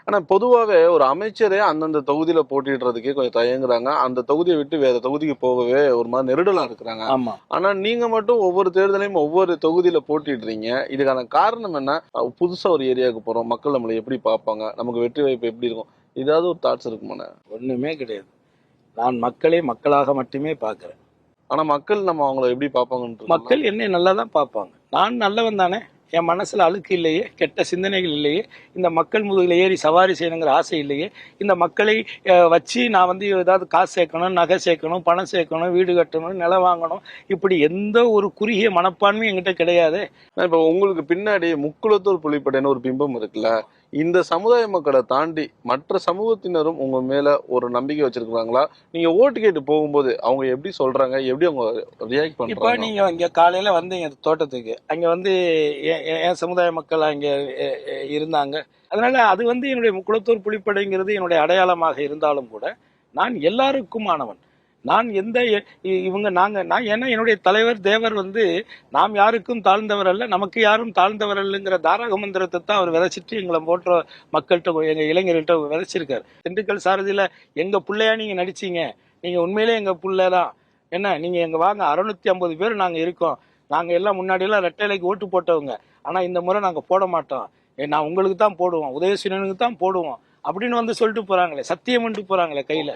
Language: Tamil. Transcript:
ஆனா பொதுவாவே ஒரு அமைச்சரே அந்தந்த தொகுதியில போட்டியிடுறதுக்கே கொஞ்சம் தயங்குறாங்க. அந்த தொகுதியை விட்டு வேற தொகுதிக்கு போகவே ஒரு மாதிரி நெருடலா இருக்கிறாங்க. ஆமா. ஆனா நீங்க மட்டும் ஒவ்வொரு தேர்தலையும் ஒவ்வொரு தொகுதியில போட்டிடுறீங்க. இதுக்கான காரணம் என்ன? புதுசா ஒரு ஏரியாவுக்கு போறோம். மக்கள் நம்மளை எப்படி பார்ப்பாங்க? நமக்கு வெற்றி வாய்ப்பு எப்படி இருக்கும்? ஏதாவது ஒரு தாட்ஸ் இருக்குமாண்ணே? ஒண்ணுமே கிடையாது. நான் மக்களை மக்களாக மட்டுமே பார்க்கிறேன். ஆனா மக்கள் நம்ம அவங்கள எப்படி பார்ப்பாங்கன்னு மக்கள் என்னை நல்லா தான் பார்ப்பாங்க. நான் நல்லவன் தானே. என் மனசுல அழுக்கு இல்லையே, கெட்ட சிந்தனைகள் இல்லையே, இந்த மக்கள் முதுகில் ஏறி சவாரி செய்யணுங்கிற ஆசை இல்லையே, இந்த மக்களை வச்சு நான் வந்து ஏதாவது காசு சேர்க்கணும், நகை சேர்க்கணும், பணம் சேர்க்கணும், வீடு கட்டணும், நிலம் வாங்கணும், இப்படி எந்த ஒரு குறுகிய மனப்பான்மையும் என்கிட்ட கிடையாது. இப்ப உங்களுக்கு பின்னாடி முக்குளத்தூர் புலிப்படைன்னு ஒரு பிம்பம் இருக்குல்ல, இந்த சமுதாய மக்களை தாண்டி மற்ற சமூகத்தினரும் உங்க மேல ஒரு நம்பிக்கை வச்சிருக்காங்களா? நீங்க ஓட்டு கேட்டு போகும்போது அவங்க எப்படி சொல்றாங்க? எப்படி அவங்க ரியாக்ட் இப்ப பண்றாங்க? நீங்க இங்க காலையில வந்தீங்க தோட்டத்துக்கு, அங்க வந்து என் சமுதாய மக்கள் அங்க இருந்தாங்க. அதனால அது வந்து என்னுடைய முக்குளத்தூர் புலிப்படைங்கிறது என்னுடைய அடையாளமாக இருந்தாலும் கூட நான் எல்லாருக்குமானவன். நான் எந்த இவங்க நான் ஏன்னா என்னுடைய தலைவர் தேவர் வந்து நாம் யாருக்கும் தாழ்ந்தவர் அல்ல, நமக்கு யாரும் தாழ்ந்தவர் அல்லங்கிற தாரக மந்திரத்தை தான் அவர் விதைச்சிட்டு எங்களை போன்ற மக்கள்கிட்ட, எங்க இளைஞர்கள்ட்ட விதைச்சிருக்காரு. திண்டுக்கல் சாரதியில எங்க பிள்ளையா நீங்க நடிச்சீங்க, நீங்க உண்மையிலே எங்க பிள்ளைதான், என்ன நீங்க எங்க வாங்க, 650 பேர் நாங்க இருக்கோம், நாங்க எல்லாம் முன்னாடி எல்லாம் ரெட்டைலைக்கு ஓட்டு போட்டவங்க, ஆனா இந்த முறை நாங்க போட மாட்டோம், நான் உங்களுக்கு தான் போடுவோம், உதயசூரியனுக்கு தான் போடுவோம் அப்படின்னு வந்து சொல்லிட்டு போறாங்களே, சத்தியம் பண்ணிட்டு போறாங்களே கையில.